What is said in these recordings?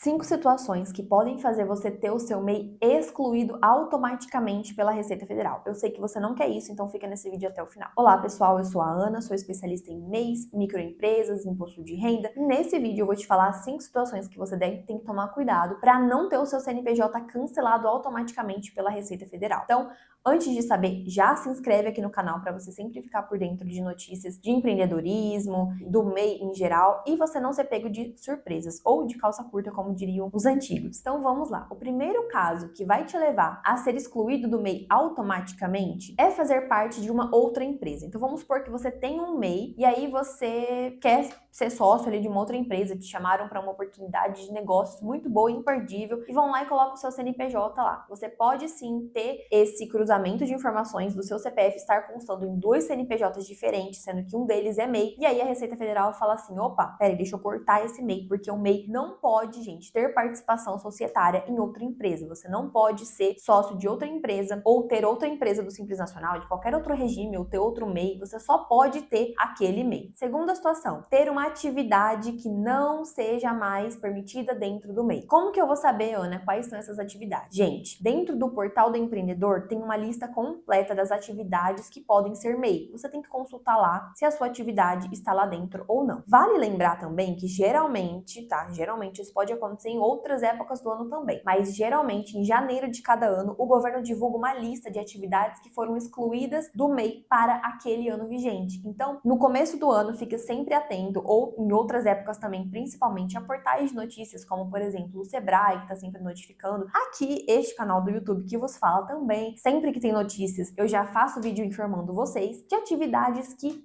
5 situações que podem fazer você ter o seu MEI excluído automaticamente pela Receita Federal. Eu sei que você não quer isso, então fica nesse vídeo até o final. Olá pessoal, eu sou a Ana, sou especialista em MEIs, microempresas, imposto de renda. E nesse vídeo eu vou te falar 5 situações que você tem que tomar cuidado para não ter o seu CNPJ cancelado automaticamente pela Receita Federal. Então, antes de saber, já se inscreve aqui no canal para você sempre ficar por dentro de notícias de empreendedorismo, do MEI em geral, e você não ser pego de surpresas ou de calça curta, como diriam os antigos. Então vamos lá. O primeiro caso que vai te levar a ser excluído do MEI automaticamente é fazer parte de uma outra empresa. Então vamos supor que você tem um MEI e aí você quer ser sócio ali de uma outra empresa, te chamaram para uma oportunidade de negócio muito boa, imperdível, e vão lá e colocam o seu CNPJ lá. Você pode sim ter esse cruzamento de informações do seu CPF estar constando em 2 CNPJs diferentes, sendo que um deles é MEI, e aí a Receita Federal fala assim, opa, peraí, deixa eu cortar esse MEI, porque o MEI não pode, gente, ter participação societária em outra empresa. Você não pode ser sócio de outra empresa ou ter outra empresa do Simples Nacional, de qualquer outro regime, ou ter outro MEI, você só pode ter aquele MEI. Segunda situação, ter uma atividade que não seja mais permitida dentro do MEI. Como que eu vou saber, Ana, quais são essas atividades? Gente, dentro do portal do empreendedor tem uma lista completa das atividades que podem ser MEI. Você tem que consultar lá se a sua atividade está lá dentro ou não. Vale lembrar também que geralmente isso pode acontecer em outras épocas do ano também, mas geralmente em janeiro de cada ano o governo divulga uma lista de atividades que foram excluídas do MEI para aquele ano vigente. Então, no começo do ano, fica sempre atento, ou em outras épocas também, principalmente a portais de notícias, como por exemplo o Sebrae, que está sempre notificando. Aqui, este canal do YouTube que vos fala também, sempre que tem notícias, eu já faço vídeo informando vocês de atividades que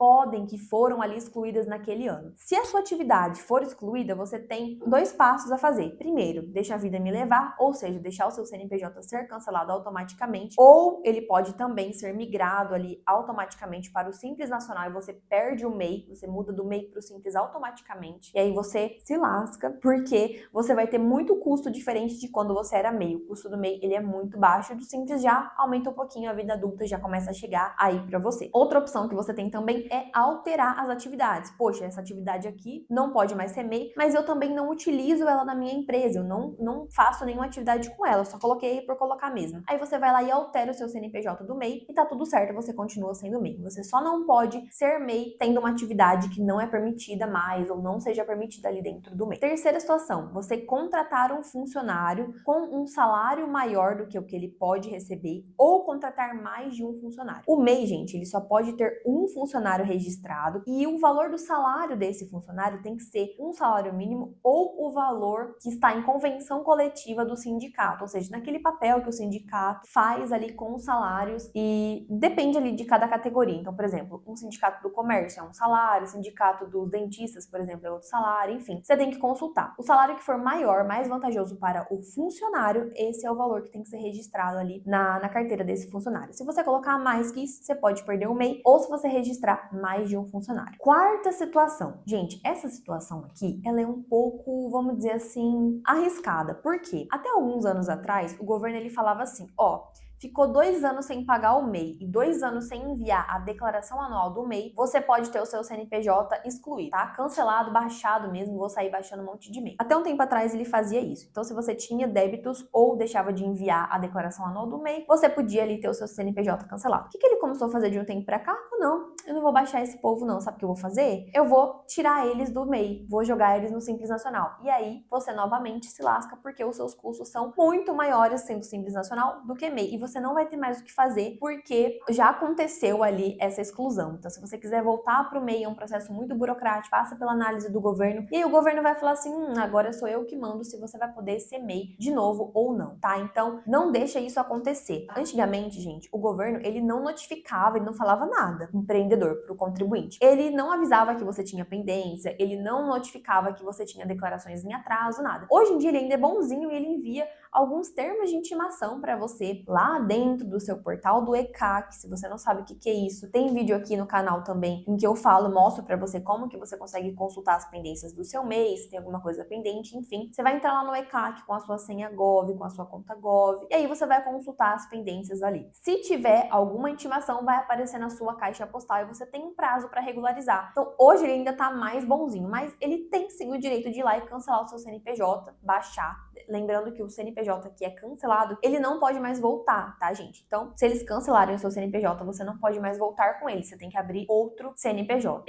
foram ali excluídas naquele ano. Se a sua atividade for excluída, você tem 2 passos a fazer. Primeiro, deixa a vida me levar, ou seja, deixar o seu CNPJ ser cancelado automaticamente, ou ele pode também ser migrado ali automaticamente para o Simples Nacional e você perde o MEI, você muda do MEI para o Simples automaticamente, e aí você se lasca, porque você vai ter muito custo diferente de quando você era MEI. O custo do MEI, ele é muito baixo, do Simples já aumenta um pouquinho, a vida adulta já começa a chegar aí para você. Outra opção que você tem também é alterar as atividades. Poxa, essa atividade aqui não pode mais ser MEI, mas eu também não utilizo ela na minha empresa, eu não faço nenhuma atividade com ela, eu só coloquei por colocar mesmo. Aí você vai lá e altera o seu CNPJ do MEI e tá tudo certo, você continua sendo MEI. Você só não pode ser MEI tendo uma atividade que não é permitida mais ou não seja permitida ali dentro do MEI. Terceira situação, você contratar um funcionário com um salário maior do que o que ele pode receber ou contratar mais de um funcionário. O MEI, gente, ele só pode ter um funcionário registrado e o valor do salário desse funcionário tem que ser um salário mínimo ou o valor que está em convenção coletiva do sindicato, ou seja, naquele papel que o sindicato faz ali com os salários, e depende ali de cada categoria. Então, por exemplo, um sindicato do comércio é um salário, o sindicato dos dentistas, por exemplo, é outro salário, enfim, você tem que consultar. O salário que for maior, mais vantajoso para o funcionário, esse é o valor que tem que ser registrado ali na carteira desse funcionário. Se você colocar mais que isso, você pode perder o MEI, ou se você registrar mais de um funcionário. Quarta situação. Gente, essa situação aqui, ela é um pouco, vamos dizer assim, arriscada. Por quê? Até alguns anos atrás, o governo ele falava assim, ó, ficou 2 anos sem pagar o MEI e 2 anos sem enviar a declaração anual do MEI, você pode ter o seu CNPJ excluído, tá? Cancelado, baixado mesmo, vou sair baixando um monte de MEI. Até um tempo atrás ele fazia isso. Então, se você tinha débitos ou deixava de enviar a declaração anual do MEI, você podia ali ter o seu CNPJ cancelado. O que ele começou a fazer de um tempo pra cá? Não, eu não vou baixar esse povo não. Sabe o que eu vou fazer? Eu vou tirar eles do MEI, vou jogar eles no Simples Nacional. E aí, você novamente se lasca, porque os seus custos são muito maiores sendo Simples Nacional do que MEI. E você não vai ter mais o que fazer, porque já aconteceu ali essa exclusão. Então, se você quiser voltar para o MEI, é um processo muito burocrático, passa pela análise do governo, e aí o governo vai falar assim, agora sou eu que mando se você vai poder ser MEI de novo ou não, tá? Então, não deixa isso acontecer. Antigamente, gente, o governo, ele não notificava, ele não falava nada, empreendedor, para o contribuinte. Ele não avisava que você tinha pendência, ele não notificava que você tinha declarações em atraso, nada. Hoje em dia, ele ainda é bonzinho e ele envia alguns termos de intimação para você lá dentro do seu portal do ECAC. Se você não sabe o que é isso, tem vídeo aqui no canal também em que eu mostro para você como que você consegue consultar as pendências do seu mês, se tem alguma coisa pendente, enfim. Você vai entrar lá no ECAC com a sua senha Gov, com a sua conta Gov, e aí você vai consultar as pendências ali. Se tiver alguma intimação, vai aparecer na sua caixa postal e você tem um prazo para regularizar. Então, hoje ele ainda tá mais bonzinho, mas ele tem sim o direito de ir lá e cancelar o seu CNPJ, baixar. Lembrando que o CNPJ que é cancelado, ele não pode mais voltar, tá, gente? Então, se eles cancelarem o seu CNPJ, você não pode mais voltar com ele, você tem que abrir outro CNPJ.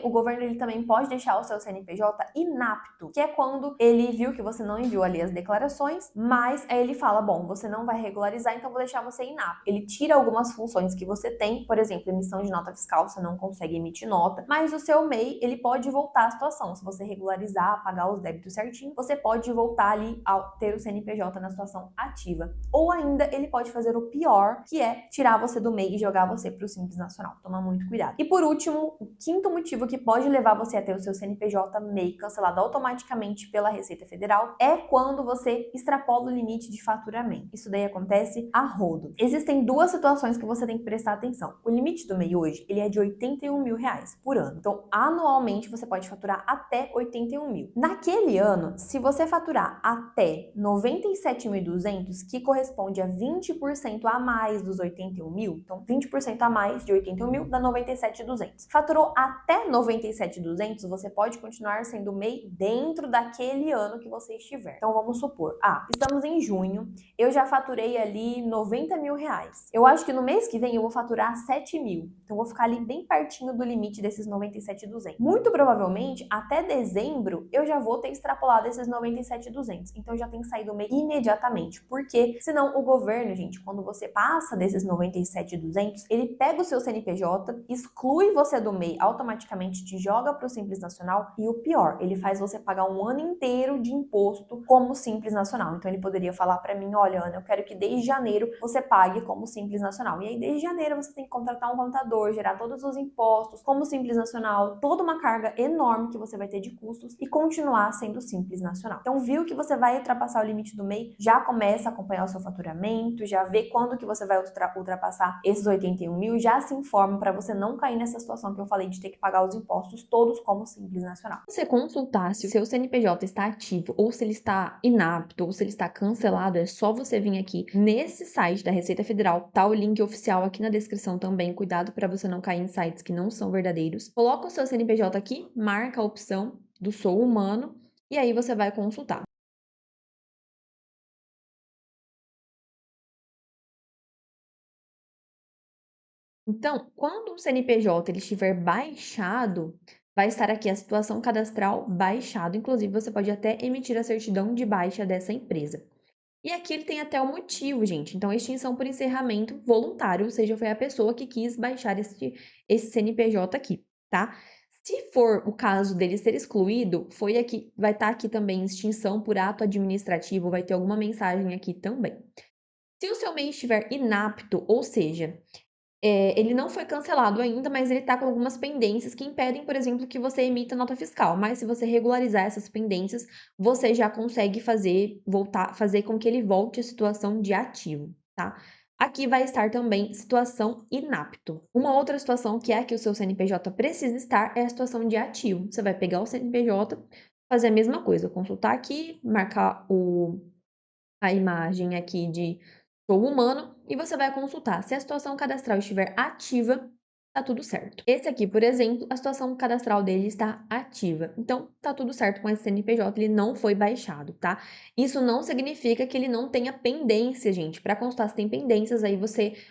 O governo ele também pode deixar o seu CNPJ inapto, que é quando ele viu que você não enviou ali as declarações, mas aí ele fala, bom, você não vai regularizar, então vou deixar você inapto. Ele tira algumas funções que você tem, por exemplo, emissão de nota fiscal, você não consegue emitir nota, mas o seu MEI, ele pode voltar à situação. Se você regularizar, pagar os débitos certinho, você pode voltar ali ao ter o CNPJ na situação ativa. Ou ainda, ele pode fazer o pior, que é tirar você do MEI e jogar você para o Simples Nacional. Toma muito cuidado. E por último, o quinto motivo que pode levar você a ter o seu CNPJ MEI cancelado automaticamente pela Receita Federal é quando você extrapola o limite de faturamento. Isso daí acontece a rodo. Existem duas situações que você tem que prestar atenção. O limite do MEI hoje, ele é de R$81 mil por ano. Então, anualmente, você pode faturar até 81 mil. Naquele ano, se você faturar até 97.200, que corresponde a 20% a mais dos 81 mil, então 20% a mais de 81 mil dá 97.200. Faturou até 97.200, você pode continuar sendo MEI dentro daquele ano que você estiver. Então, vamos supor, estamos em junho, eu já faturei ali R$90 mil. Eu acho que no mês que vem eu vou faturar 7 mil. Então, eu vou ficar ali bem pertinho do limite desses 97.200. Muito provavelmente, até dezembro, eu já vou ter extrapolado esses 97.200. Então, eu já tenho que sair do MEI imediatamente. Porque, senão, o governo, gente, quando você passa desses 97.200, ele pega o seu CNPJ, exclui você do MEI, automaticamente te joga para o Simples Nacional e o pior, ele faz você pagar um ano inteiro de imposto como Simples Nacional. Então, ele poderia falar para mim, olha, Ana, eu quero que desde janeiro você pague como Simples Nacional. E aí, desde janeiro, você tem que contratar um contador, gerar todos os impostos como Simples Nacional, toda uma carga enorme que você vai ter de custos e continuar sendo Simples Nacional. Então, viu que você vai ultrapassar o limite do MEI, já começa a acompanhar o seu faturamento, já vê quando que você vai ultrapassar esses 81 mil, já se informa para você não cair nessa situação que eu falei de ter que pagar os impostos todos como Simples Nacional. Você consultar se o seu CNPJ está ativo ou se ele está inapto ou se ele está cancelado, é só você vir aqui nesse site da Receita Federal, tá o link oficial aqui na descrição também, cuidado para você não cair em sites que não são verdadeiros. Coloca o seu CNPJ aqui, marca a opção do Sou Humano e aí você vai consultar. Então, quando o CNPJ ele estiver baixado, vai estar aqui a situação cadastral baixado. Inclusive, você pode até emitir a certidão de baixa dessa empresa. E aqui ele tem até o motivo, gente. Então, extinção por encerramento voluntário, ou seja, foi a pessoa que quis baixar esse CNPJ aqui, tá? Se for o caso dele ser excluído, foi aqui, vai estar aqui também extinção por ato administrativo, vai ter alguma mensagem aqui também. Se o seu MEI estiver inapto, ou seja, ele não foi cancelado ainda, mas ele está com algumas pendências que impedem, por exemplo, que você emita nota fiscal. Mas se você regularizar essas pendências, você já consegue fazer com que ele volte à situação de ativo, tá? Aqui vai estar também situação inapto. Uma outra situação que é que o seu CNPJ precisa estar é a situação de ativo. Você vai pegar o CNPJ, fazer a mesma coisa, consultar aqui, marcar a imagem aqui de Sou Humano e você vai consultar. Se a situação cadastral estiver ativa, tá tudo certo. Esse aqui, por exemplo, a situação cadastral dele está ativa. Então, tá tudo certo com esse CNPJ, ele não foi baixado, tá? Isso não significa que ele não tenha pendência, gente. Para consultar se tem pendências, aí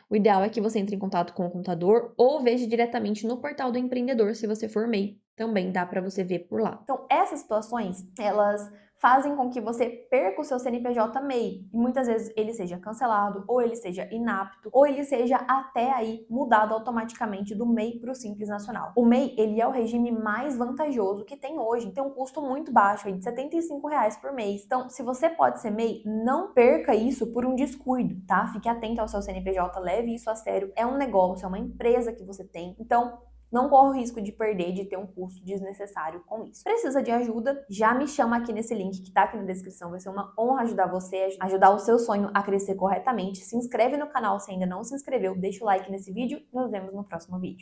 o ideal é que você entre em contato com o contador ou veja diretamente no portal do empreendedor, se você for MEI. Também dá para você ver por lá. Então, essas situações, elas fazem com que você perca o seu CNPJ MEI e muitas vezes ele seja cancelado, ou ele seja inapto, ou ele seja até aí mudado automaticamente do MEI para o Simples Nacional. O MEI, ele é o regime mais vantajoso que tem hoje, tem um custo muito baixo aí de R$ 75 por mês. Então, se você pode ser MEI, não perca isso por um descuido, tá? Fique atento ao seu CNPJ, leve isso a sério. É um negócio, é uma empresa que você tem. Então, não corre o risco de perder, de ter um custo desnecessário com isso. Precisa de ajuda? Já me chama aqui nesse link que tá aqui na descrição. Vai ser uma honra ajudar você, ajudar o seu sonho a crescer corretamente. Se inscreve no canal se ainda não se inscreveu, deixa o like nesse vídeo e nos vemos no próximo vídeo.